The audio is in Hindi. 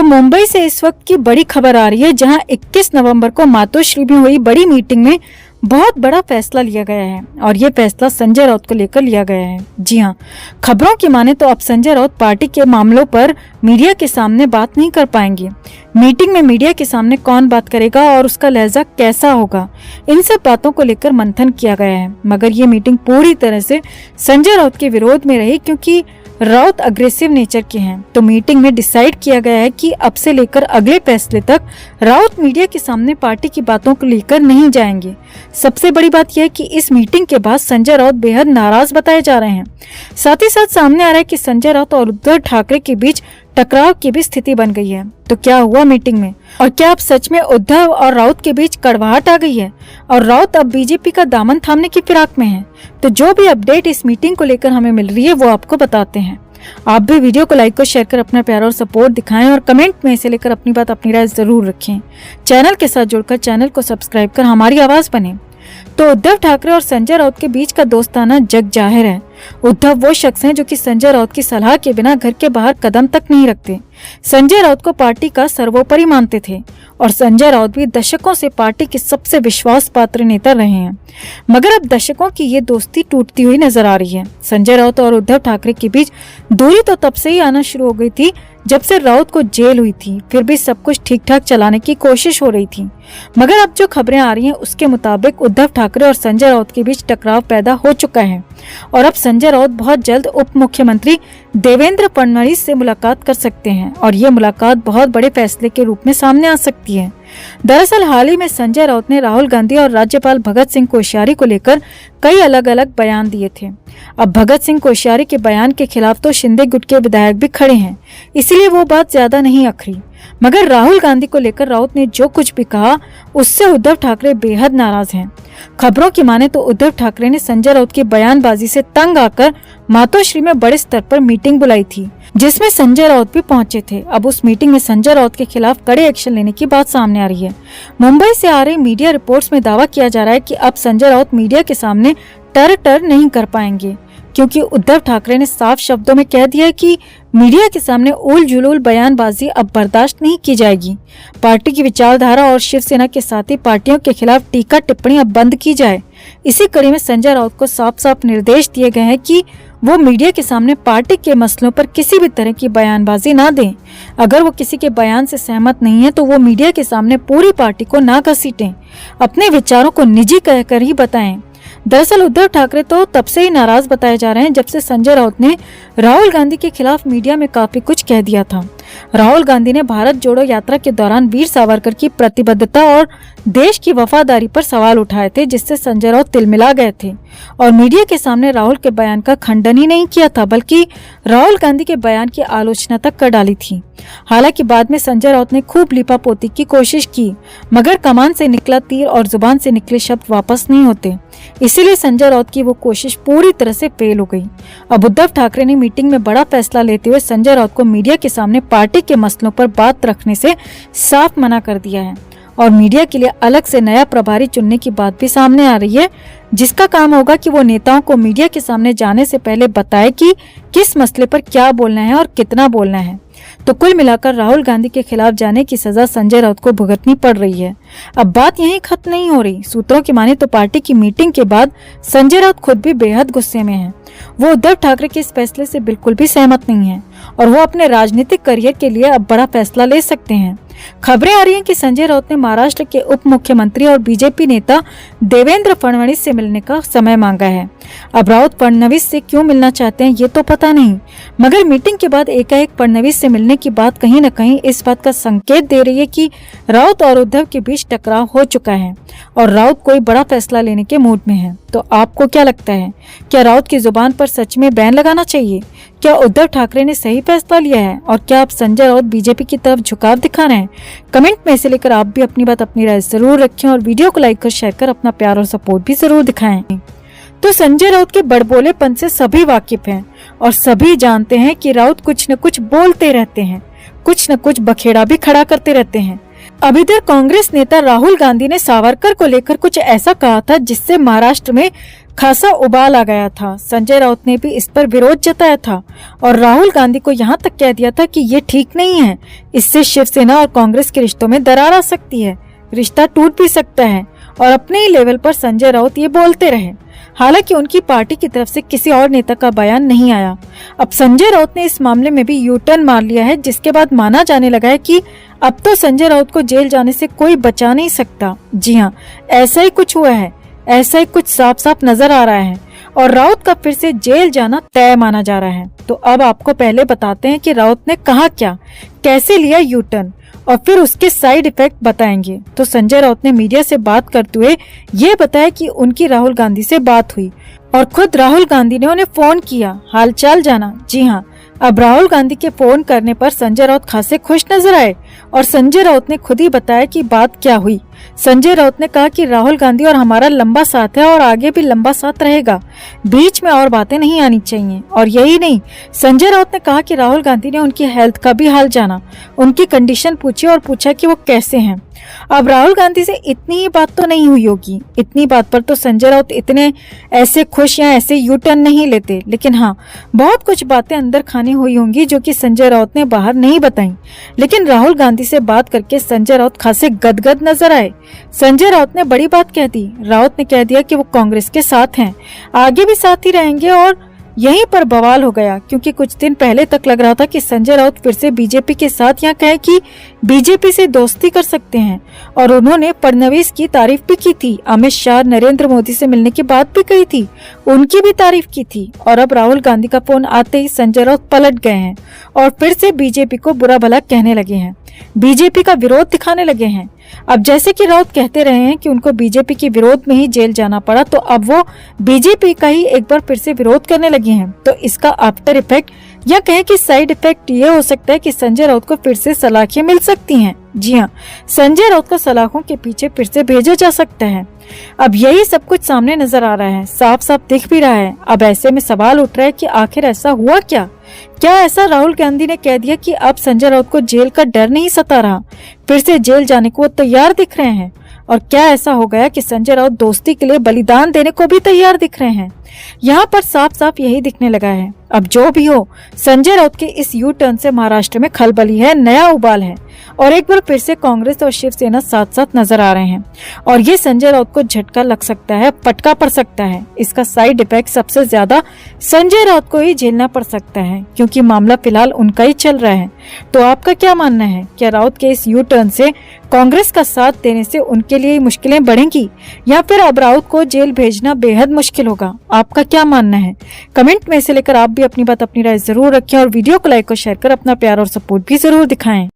मुंबई से इस वक्त की बड़ी खबर आ रही है, जहां 21 नवंबर को मातोश्री में हुई बड़ी मीटिंग में बहुत बड़ा फैसला लिया गया है और ये फैसला संजय राउत को लेकर लिया गया है। जी हां, खबरों की माने तो अब संजय राउत पार्टी के मामलों पर मीडिया के सामने बात नहीं कर पाएंगे। मीटिंग में मीडिया के सामने कौन बात करेगा और उसका लहजा कैसा होगा, इन सब बातों को लेकर मंथन किया गया है। मगर ये मीटिंग पूरी तरह से संजय राउत के विरोध में रही, क्योंकि राउत अग्रेसिव नेचर के हैं। तो मीटिंग में डिसाइड किया गया है कि अब से लेकर अगले फैसले तक राउत मीडिया के सामने पार्टी की बातों को लेकर नहीं जाएंगे। सबसे बड़ी बात यह है कि इस मीटिंग के बाद संजय राउत बेहद नाराज बताए जा रहे हैं। साथ ही साथ सामने आ रहा है कि संजय राउत और उद्धव ठाकरे के बीच टकराव की भी स्थिति बन गई है। तो क्या हुआ मीटिंग में, और क्या अब सच में उद्धव और राउत के बीच कड़वाहट आ गई है और राउत अब बीजेपी का दामन थामने की फिराक में है? तो जो भी अपडेट इस मीटिंग को लेकर हमें मिल रही है वो आपको बताते हैं। आप भी वीडियो को लाइक और शेयर कर अपना प्यार और सपोर्ट दिखाएं और कमेंट में इसे लेकर अपनी बात, अपनी राय जरूर रखें। चैनल के साथ जुड़कर चैनल को सब्सक्राइब कर हमारी आवाज बने। तो उद्धव ठाकरे और संजय राउत के बीच का दोस्ताना जग जाहिर है। उद्धव वो शख्स हैं जो कि संजय राउत की सलाह के बिना घर के बाहर कदम तक नहीं रखते। संजय राउत को पार्टी का सर्वोपरि मानते थे और संजय राउत भी दशकों से पार्टी के सबसे विश्वास पात्र नेता रहे हैं। मगर अब दशकों की ये दोस्ती टूटती हुई नजर आ रही है। संजय राउत और उद्धव ठाकरे के बीच दूरी तो तब से ही आना शुरू हो गई थी जब से राउत को जेल हुई थी। फिर भी सब कुछ ठीक ठाक चलाने की कोशिश हो रही थी। मगर अब जो खबरें आ रही हैं उसके मुताबिक उद्धव ठाकरे और संजय राउत के बीच टकराव पैदा हो चुका है और अब संजय राउत बहुत जल्द उप मुख्यमंत्री देवेंद्र फडणवीस से मुलाकात कर सकते हैं और ये मुलाकात बहुत बड़े फैसले के रूप में सामने आ सकती है। दरअसल हाल ही में संजय राउत ने राहुल गांधी और राज्यपाल भगत सिंह कोश्यारी को लेकर कई अलग अलग बयान दिए थे। अब भगत सिंह कोश्यारी के बयान के खिलाफ तो शिंदे गुट के विधायक भी खड़े हैं, इसीलिए वो बात ज्यादा नहीं अखरी। मगर राहुल गांधी को लेकर राउत ने जो कुछ भी कहा उससे उद्धव ठाकरे बेहद नाराज हैं। खबरों की माने तो उद्धव ठाकरे ने संजय राउत की बयानबाजी से तंग आकर मातोश्री में बड़े स्तर पर मीटिंग बुलाई थी, जिसमें संजय राउत भी पहुंचे थे। अब उस मीटिंग में संजय राउत के खिलाफ कड़े एक्शन लेने की बात सामने आ रही है। मुंबई से आ रही मीडिया रिपोर्ट्स में दावा किया जा रहा है कि अब संजय राउत मीडिया के सामने टर नहीं कर पाएंगे, क्योंकि उद्धव ठाकरे ने साफ शब्दों में कह दिया कि मीडिया के सामने उल जुलूल बयानबाजी अब बर्दाश्त नहीं की जाएगी। पार्टी की विचारधारा और शिवसेना के साथ ही पार्टियों के खिलाफ टीका टिप्पणी अब बंद की जाए। इसी कड़ी में संजय राउत को साफ साफ निर्देश दिए गए हैं कि वो मीडिया के सामने पार्टी के मसलों पर किसी भी तरह की बयानबाजी ना दें। अगर वो किसी के बयान से सहमत नहीं है तो वो मीडिया के सामने पूरी पार्टी को ना घसीटें, अपने विचारों को निजी कहकर ही बताएं। दरअसल उद्धव ठाकरे तो तब से ही नाराज बताए जा रहे हैं जब से संजय राउत ने राहुल गांधी के खिलाफ मीडिया में काफी कुछ कह दिया था। राहुल गांधी ने भारत जोड़ो यात्रा के दौरान वीर सावरकर की प्रतिबद्धता और देश की वफादारी पर सवाल उठाए थे, जिससे संजय राउत तिलमिला गए थे और मीडिया के सामने राहुल के बयान का खंडन ही नहीं किया था, बल्कि राहुल गांधी के बयान की आलोचना तक कर डाली थी। हालांकि बाद में संजय राउत ने खूब लिपापोती की कोशिश की, मगर कमान से निकला तीर और जुबान से निकले शब्द वापस नहीं होते, इसीलिए संजय राउत की वो कोशिश पूरी तरह से फेल हो गई। अब उद्धव ठाकरे ने मीटिंग में बड़ा फैसला लेते हुए संजय राउत को मीडिया के सामने पार्टी के मसलों पर बात रखने से साफ मना कर दिया है और मीडिया के लिए अलग से नया प्रभारी चुनने की बात भी सामने आ रही है, जिसका काम होगा कि वो नेताओं को मीडिया के सामने जाने से पहले बताए कि किस मसले पर क्या बोलना है और कितना बोलना है। तो कुल मिलाकर राहुल गांधी के खिलाफ जाने की सजा संजय राउत को भुगतनी पड़ रही है। अब बात यहीं खत्म नहीं हो रही। सूत्रों की माने तो पार्टी की मीटिंग के बाद संजय राउत खुद भी बेहद गुस्से में हैं। वो उद्धव ठाकरे के इस फैसले से बिल्कुल भी सहमत नहीं है और वो अपने राजनीतिक करियर के लिए अब बड़ा फैसला ले सकते हैं। खबरें आ रही हैं कि संजय राउत ने महाराष्ट्र के उप मुख्यमंत्री और बीजेपी नेता देवेंद्र फडणवीस से मिलने का समय मांगा है। अब राउत फडणवीस से क्यों मिलना चाहते हैं ये तो पता नहीं, मगर मीटिंग के बाद एकाएक फडणवीस से मिलने की बात कहीं न कहीं इस बात का संकेत दे रही है कि राउत और उद्धव के बीच टकराव हो चुका है और राउत कोई बड़ा फैसला लेने के मूड में है। तो आपको क्या लगता है, क्या राउत की जुबान पर सच में बैन लगाना चाहिए? क्या उद्धव ठाकरे ने सही फैसला लिया है और क्या आप संजय राउत बीजेपी की तरफ झुकाव दिखा रहे हैं? कमेंट में इसे लेकर आप भी अपनी बात, अपनी राय जरूर रखें और वीडियो को लाइक कर शेयर कर अपना प्यार और सपोर्ट भी जरूर दिखाएं। तो संजय राउत के बड़बोलेपन से सभी वाकिफ हैं और सभी जानते हैं कि राउत कुछ न कुछ बोलते रहते हैं, कुछ न कुछ बखेड़ा भी खड़ा करते रहते हैं। अब इधर कांग्रेस नेता राहुल गांधी ने सावरकर को लेकर कुछ ऐसा कहा था जिससे महाराष्ट्र में खासा उबाल आ गया था। संजय राउत ने भी इस पर विरोध जताया था और राहुल गांधी को यहाँ तक कह दिया था कि ये ठीक नहीं है, इससे शिवसेना और कांग्रेस के रिश्तों में दरार आ सकती है, रिश्ता टूट भी सकता है। और अपने ही लेवल पर संजय राउत ये बोलते रहे। हालांकि उनकी पार्टी की तरफ से किसी और नेता का बयान नहीं आया। अब संजय राउत ने इस मामले में भी यू टर्न मार लिया है, जिसके बाद माना जाने लगा है कि अब तो संजय राउत को जेल जाने से कोई बचा नहीं सकता। जी हाँ, ऐसा ही कुछ हुआ है, ऐसा ही कुछ साफ साफ नजर आ रहा है और राउत का फिर से जेल जाना तय माना जा रहा है। तो अब आपको पहले बताते हैं कि राउत ने कहा क्या, कैसे लिया यू टर्न और फिर उसके साइड इफेक्ट बताएंगे। तो संजय राउत ने मीडिया से बात करते हुए ये बताया कि उनकी राहुल गांधी से बात हुई और खुद राहुल गांधी ने उन्हें फोन किया हालचाल जाना। जी हाँ, अब राहुल गांधी के फोन करने पर संजय राउत खासे खुश नजर आए और संजय राउत ने खुद ही बताया कि बात क्या हुई। संजय राउत ने कहा कि राहुल गांधी और हमारा लंबा साथ है और आगे भी लंबा साथ रहेगा, बीच में और बातें नहीं आनी चाहिए। और यही नहीं, संजय राउत ने कहा कि राहुल गांधी ने उनकी हेल्थ का भी हाल जाना, उनकी कंडीशन पूछी और पूछा कि वो कैसे हैं। अब राहुल गांधी से इतनी ही बात तो नहीं हुई होगी, इतनी बात पर तो संजय राउत इतने ऐसे खुश या ऐसे यू टर्न नहीं लेते, लेकिन हाँ, बहुत कुछ बातें अंदर खाने हुई होंगी जो कि संजय राउत ने बाहर नहीं बताई। लेकिन राहुल गांधी से बात करके संजय राउत खासे गदगद नजर आए। संजय राउत ने बड़ी बात कह दी। राउत ने कह दिया कि वो कांग्रेस के साथ हैं, आगे भी साथ ही रहेंगे और यहीं पर बवाल हो गया, क्योंकि कुछ दिन पहले तक लग रहा था कि संजय राउत फिर से बीजेपी के साथ या कहे कि बीजेपी से दोस्ती कर सकते हैं। और उन्होंने फडणवीस की तारीफ भी की थी, अमित शाह नरेंद्र मोदी से मिलने की बात भी कही थी, उनकी भी तारीफ की थी। और अब राहुल गांधी का फोन आते ही संजय राउत पलट गए हैं और फिर से बीजेपी को बुरा भला कहने लगे हैं, बीजेपी का विरोध दिखाने लगे हैं। अब जैसे कि राउत कहते रहे हैं कि उनको बीजेपी के विरोध में ही जेल जाना पड़ा, तो अब वो बीजेपी का ही एक बार फिर से विरोध करने लगे हैं। तो इसका आफ्टर इफेक्ट या कहें कि साइड इफेक्ट ये हो सकता है कि संजय राउत को फिर से सलाखें मिल सकती हैं। जी हाँ, संजय राउत को सलाखों के पीछे फिर से भेजा जा सकता है। अब यही सब कुछ सामने नजर आ रहा है, साफ साफ दिख भी रहा है। अब ऐसे में सवाल उठ रहा है कि आखिर ऐसा हुआ क्या? क्या ऐसा राहुल गांधी ने कह दिया कि अब संजय राउत को जेल का डर नहीं सता रहा, फिर से जेल जाने को वो तैयार दिख रहे हैं? और क्या ऐसा हो गया कि संजय राउत दोस्ती के लिए बलिदान देने को भी तैयार दिख रहे हैं? यहाँ पर साफ साफ यही दिखने लगा है। अब जो भी हो, संजय राउत के इस यू टर्न से महाराष्ट्र में खलबली है, नया उबाल है और एक बार फिर से कांग्रेस और शिवसेना साथ साथ नजर आ रहे हैं। और ये संजय राउत को झटका लग सकता है, फटका पड़ सकता है। इसका साइड इफेक्ट सबसे ज्यादा संजय राउत को ही झेलना पड़ सकता है, क्योंकि मामला फिलहाल उनका ही चल रहा है। तो आपका क्या मानना है? क्या राउत के इस यू टर्न से कांग्रेस का साथ देने से उनके लिए मुश्किलें बढ़ेंगी या फिर अब राउत को जेल भेजना बेहद मुश्किल होगा? आपका क्या मानना है? कमेंट में से लेकर आप भी अपनी बात, अपनी राय जरूर रखें और वीडियो को लाइक और शेयर कर अपना प्यार और सपोर्ट भी जरूर दिखाएं।